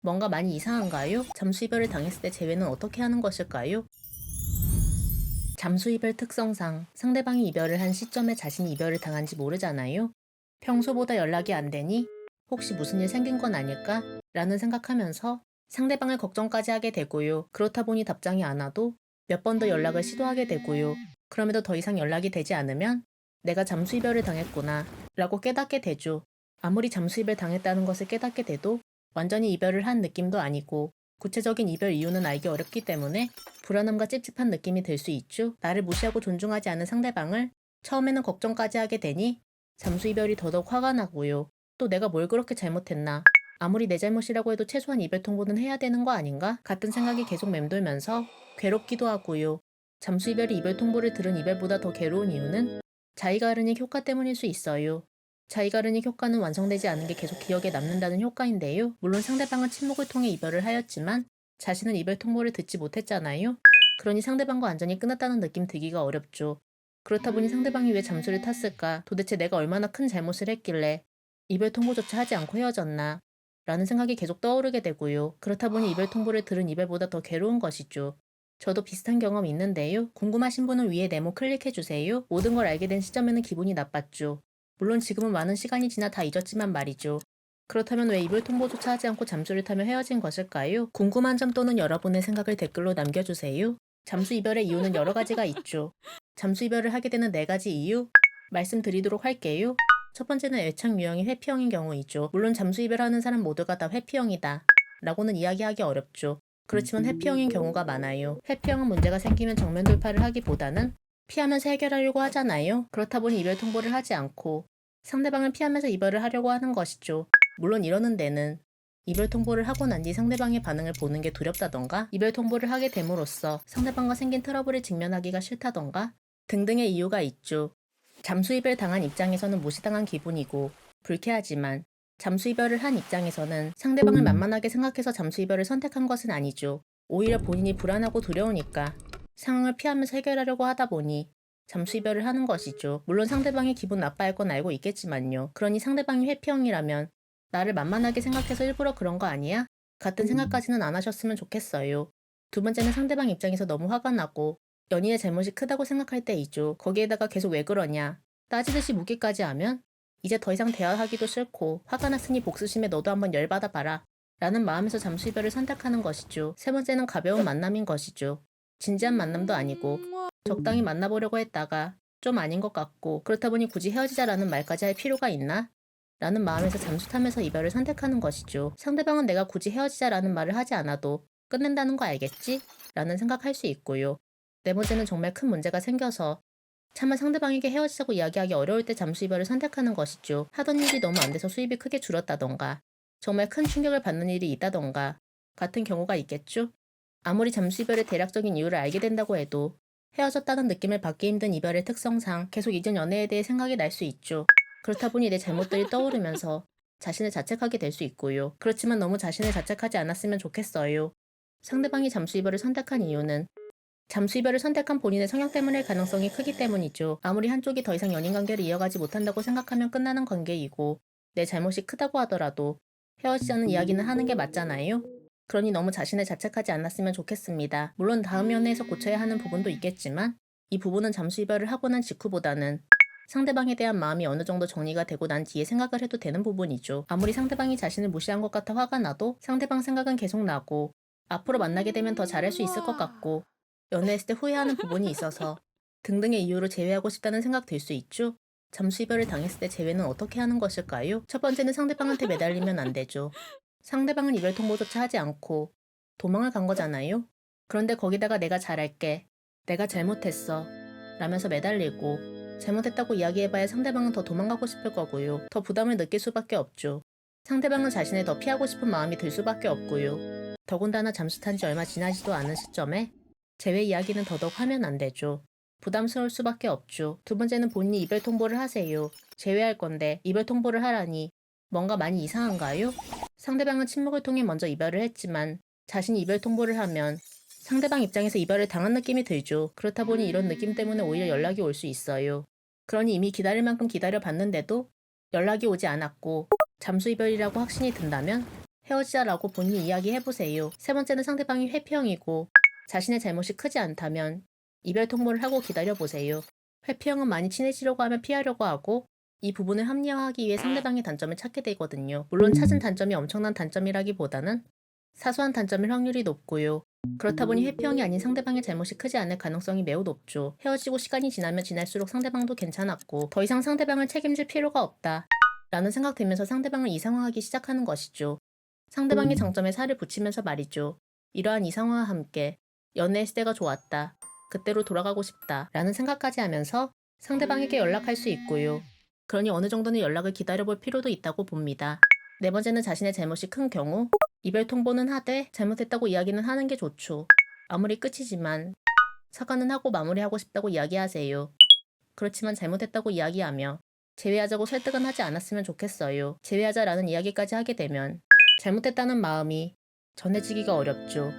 뭔가 많이 이상한가요? 잠수 이별을 당했을 때 재회는 어떻게 하는 것일까요? 잠수 이별 특성상 상대방이 이별을 한 시점에 자신이 이별을 당한지 모르잖아요. 평소보다 연락이 안 되니 혹시 무슨 일 생긴 건 아닐까? 라는 생각하면서 상대방을 걱정까지 하게 되고요. 그렇다 보니 답장이 안 와도 몇 번 더 연락을 시도하게 되고요. 그럼에도 더 이상 연락이 되지 않으면 내가 잠수 이별을 당했구나 라고 깨닫게 되죠. 아무리 잠수 이별 당했다는 것을 깨닫게 돼도 완전히 이별을 한 느낌도 아니고 구체적인 이별 이유는 알기 어렵기 때문에 불안함과 찝찝한 느낌이 들 수 있죠. 나를 무시하고 존중하지 않은 상대방을 처음에는 걱정까지 하게 되니 잠수 이별이 더더욱 화가 나고요. 또 내가 뭘 그렇게 잘못했나? 아무리 내 잘못이라고 해도 최소한 이별 통보는 해야 되는 거 아닌가? 같은 생각이 계속 맴돌면서 괴롭기도 하고요. 잠수 이별이 이별 통보를 들은 이별보다 더 괴로운 이유는 자이가르닉 효과 때문일 수 있어요. 자이가르닉 효과는 완성되지 않은 게 계속 기억에 남는다는 효과인데요. 물론 상대방은 침묵을 통해 이별을 하였지만 자신은 이별 통보를 듣지 못했잖아요. 그러니 상대방과 완전히 끊었다는 느낌 들기가 어렵죠. 그렇다 보니 상대방이 왜 잠수를 탔을까? 도대체 내가 얼마나 큰 잘못을 했길래 이별 통보조차 하지 않고 헤어졌나? 라는 생각이 계속 떠오르게 되고요. 그렇다 보니 이별 통보를 들은 이별보다 더 괴로운 것이죠. 저도 비슷한 경험이 있는데요. 궁금하신 분은 위에 네모 클릭해주세요. 모든 걸 알게 된 시점에는 기분이 나빴죠. 물론 지금은 많은 시간이 지나 다 잊었지만 말이죠. 그렇다면 왜 이별 통보조차 하지 않고 잠수를 타며 헤어진 것일까요? 궁금한 점 또는 여러분의 생각을 댓글로 남겨주세요. 잠수 이별의 이유는 여러 가지가 있죠. 잠수 이별을 하게 되는 네 가지 이유 말씀드리도록 할게요. 첫 번째는 애착 유형이 회피형인 경우이죠. 물론 잠수 이별하는 사람 모두가 다 회피형이다 라고는 이야기하기 어렵죠. 그렇지만 회피형인 경우가 많아요. 회피형은 문제가 생기면 정면 돌파를 하기보다는 피하면서 해결하려고 하잖아요. 그렇다 보니 이별 통보를 하지 않고 상대방을 피하면서 이별을 하려고 하는 것이죠. 물론 이러는 데는 이별 통보를 하고 난 뒤 상대방의 반응을 보는 게 두렵다던가 이별 통보를 하게 됨으로써 상대방과 생긴 트러블을 직면하기가 싫다던가 등등의 이유가 있죠. 잠수 이별 당한 입장에서는 무시당한 기분이고 불쾌하지만 잠수 이별을 한 입장에서는 상대방을 만만하게 생각해서 잠수 이별을 선택한 것은 아니죠. 오히려 본인이 불안하고 두려우니까 상황을 피하면서 해결하려고 하다 보니 잠수 이별을 하는 것이죠. 물론 상대방이 기분 나빠할 건 알고 있겠지만요. 그러니 상대방이 회피형이라면 나를 만만하게 생각해서 일부러 그런 거 아니야? 같은 생각까지는 안 하셨으면 좋겠어요. 두 번째는 상대방 입장에서 너무 화가 나고 연인의 잘못이 크다고 생각할 때이죠. 거기에다가 계속 왜 그러냐 따지듯이 묻기까지 하면 이제 더 이상 대화하기도 싫고 화가 났으니 복수심에 너도 한번 열받아 봐라 라는 마음에서 잠수 이별을 선택하는 것이죠. 세 번째는 가벼운 만남인 것이죠. 진지한 만남도 아니고 적당히 만나보려고 했다가 좀 아닌 것 같고 그렇다 보니 굳이 헤어지자라는 말까지 할 필요가 있나? 라는 마음에서 잠수 타면서 이별을 선택하는 것이죠. 상대방은 내가 굳이 헤어지자라는 말을 하지 않아도 끝낸다는 거 알겠지? 라는 생각할 수 있고요. 네 번째는 정말 큰 문제가 생겨서 차마 상대방에게 헤어지자고 이야기하기 어려울 때 잠수 이별을 선택하는 것이죠. 하던 일이 너무 안 돼서 수입이 크게 줄었다던가 정말 큰 충격을 받는 일이 있다던가 같은 경우가 있겠죠? 아무리 잠수 이별의 대략적인 이유를 알게 된다고 해도 헤어졌다는 느낌을 받기 힘든 이별의 특성상 계속 이전 연애에 대해 생각이 날 수 있죠. 그렇다 보니 내 잘못들이 떠오르면서 자신을 자책하게 될 수 있고요. 그렇지만 너무 자신을 자책하지 않았으면 좋겠어요. 상대방이 잠수 이별을 선택한 이유는 잠수 이별을 선택한 본인의 성향 때문일 가능성이 크기 때문이죠. 아무리 한쪽이 더 이상 연인 관계를 이어가지 못한다고 생각하면 끝나는 관계이고 내 잘못이 크다고 하더라도 헤어지자는 이야기는 하는 게 맞잖아요. 그러니 너무 자신을 자책하지 않았으면 좋겠습니다. 물론 다음 연애에서 고쳐야 하는 부분도 있겠지만 이 부분은 잠수 이별을 하고 난 직후보다는 상대방에 대한 마음이 어느 정도 정리가 되고 난 뒤에 생각을 해도 되는 부분이죠. 아무리 상대방이 자신을 무시한 것 같아 화가 나도 상대방 생각은 계속 나고 앞으로 만나게 되면 더 잘할 수 있을 것 같고 연애했을 때 후회하는 부분이 있어서 등등의 이유로 재회하고 싶다는 생각 들 수 있죠? 잠수 이별을 당했을 때 재회는 어떻게 하는 것일까요? 첫 번째는 상대방한테 매달리면 안 되죠. 상대방은 이별 통보조차 하지 않고 도망을 간 거잖아요? 그런데 거기다가 내가 잘할게. 내가 잘못했어. 라면서 매달리고 잘못했다고 이야기해봐야 상대방은 더 도망가고 싶을 거고요. 더 부담을 느낄 수밖에 없죠. 상대방은 자신을 더 피하고 싶은 마음이 들 수밖에 없고요. 더군다나 잠수 탄 지 얼마 지나지도 않은 시점에 재회 이야기는 더더욱 하면 안 되죠. 부담스러울 수밖에 없죠. 두 번째는 본인이 이별 통보를 하세요. 재회할 건데 이별 통보를 하라니 뭔가 많이 이상한가요? 상대방은 침묵을 통해 먼저 이별을 했지만 자신이 이별 통보를 하면 상대방 입장에서 이별을 당한 느낌이 들죠. 그렇다 보니 이런 느낌 때문에 오히려 연락이 올 수 있어요. 그러니 이미 기다릴 만큼 기다려 봤는데도 연락이 오지 않았고 잠수 이별이라고 확신이 든다면 헤어지자라고 본인이 이야기해보세요. 세 번째는 상대방이 회피형이고 자신의 잘못이 크지 않다면 이별 통보를 하고 기다려보세요. 회피형은 많이 친해지려고 하면 피하려고 하고 이 부분을 합리화하기 위해 상대방의 단점을 찾게 되거든요. 물론 찾은 단점이 엄청난 단점이라기보다는 사소한 단점일 확률이 높고요. 그렇다 보니 회피형이 아닌 상대방의 잘못이 크지 않을 가능성이 매우 높죠. 헤어지고 시간이 지나면 지날수록 상대방도 괜찮았고 더 이상 상대방을 책임질 필요가 없다 라는 생각 들면서 상대방을 이상화하기 시작하는 것이죠. 상대방의 장점에 살을 붙이면서 말이죠. 이러한 이상화와 함께 연애했을 때가 좋았다. 그때로 돌아가고 싶다 라는 생각까지 하면서 상대방에게 연락할 수 있고요. 그러니 어느 정도는 연락을 기다려볼 필요도 있다고 봅니다. 네 번째는 자신의 잘못이 큰 경우 이별 통보는 하되 잘못했다고 이야기는 하는 게 좋죠. 아무리 끝이지만 사과는 하고 마무리하고 싶다고 이야기하세요. 그렇지만 잘못했다고 이야기하며 재회하자고 설득은 하지 않았으면 좋겠어요. 재회하자라는 이야기까지 하게 되면 잘못했다는 마음이 전해지기가 어렵죠.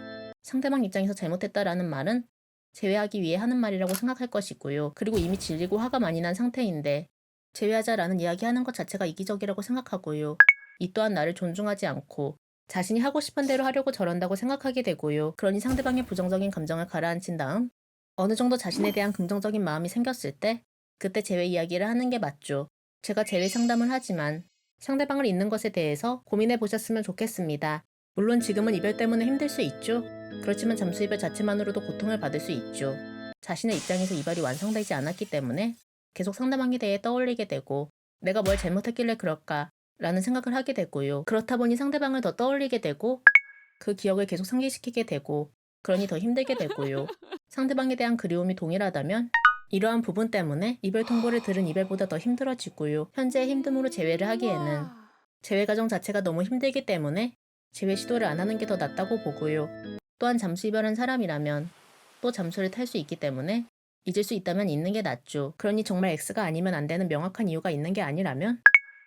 상대방 입장에서 잘못했다라는 말은 재회하기 위해 하는 말이라고 생각할 것이고요. 그리고 이미 질리고 화가 많이 난 상태인데 재회하자라는 이야기하는 것 자체가 이기적이라고 생각하고요. 이 또한 나를 존중하지 않고 자신이 하고 싶은 대로 하려고 저런다고 생각하게 되고요. 그러니 상대방의 부정적인 감정을 가라앉힌 다음 어느 정도 자신에 대한 긍정적인 마음이 생겼을 때 그때 재회 이야기를 하는 게 맞죠. 제가 재회 상담을 하지만 상대방을 잊는 것에 대해서 고민해 보셨으면 좋겠습니다. 물론 지금은 이별 때문에 힘들 수 있죠. 그렇지만 잠수 이별 자체만으로도 고통을 받을 수 있죠. 자신의 입장에서 이별이 완성되지 않았기 때문에 계속 상대방에 대해 떠올리게 되고 내가 뭘 잘못했길래 그럴까 라는 생각을 하게 되고요. 그렇다 보니 상대방을 더 떠올리게 되고 그 기억을 계속 상기시키게 되고 그러니 더 힘들게 되고요. 상대방에 대한 그리움이 동일하다면 이러한 부분 때문에 이별 통보를 들은 이별보다 더 힘들어지고요. 현재의 힘듦으로 재회를 하기에는 재회 과정 자체가 너무 힘들기 때문에 재회 시도를 안 하는 게 더 낫다고 보고요. 또한 잠수 이별한 사람이라면 또 잠수를 탈 수 있기 때문에 잊을 수 있다면 잊는 게 낫죠. 그러니 정말 X가 아니면 안 되는 명확한 이유가 있는 게 아니라면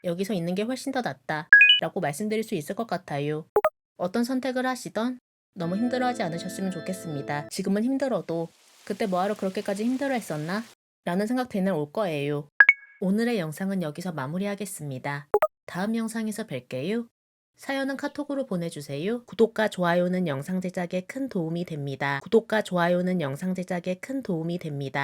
여기서 있는 게 훨씬 더 낫다 라고 말씀드릴 수 있을 것 같아요. 어떤 선택을 하시던 너무 힘들어하지 않으셨으면 좋겠습니다. 지금은 힘들어도 그때 뭐하러 그렇게까지 힘들어했었나? 라는 생각 드는 날 올 거예요. 오늘의 영상은 여기서 마무리하겠습니다. 다음 영상에서 뵐게요. 사연은 카톡으로 보내주세요. 구독과 좋아요는 영상 제작에 큰 도움이 됩니다. 구독과 좋아요는 영상 제작에 큰 도움이 됩니다.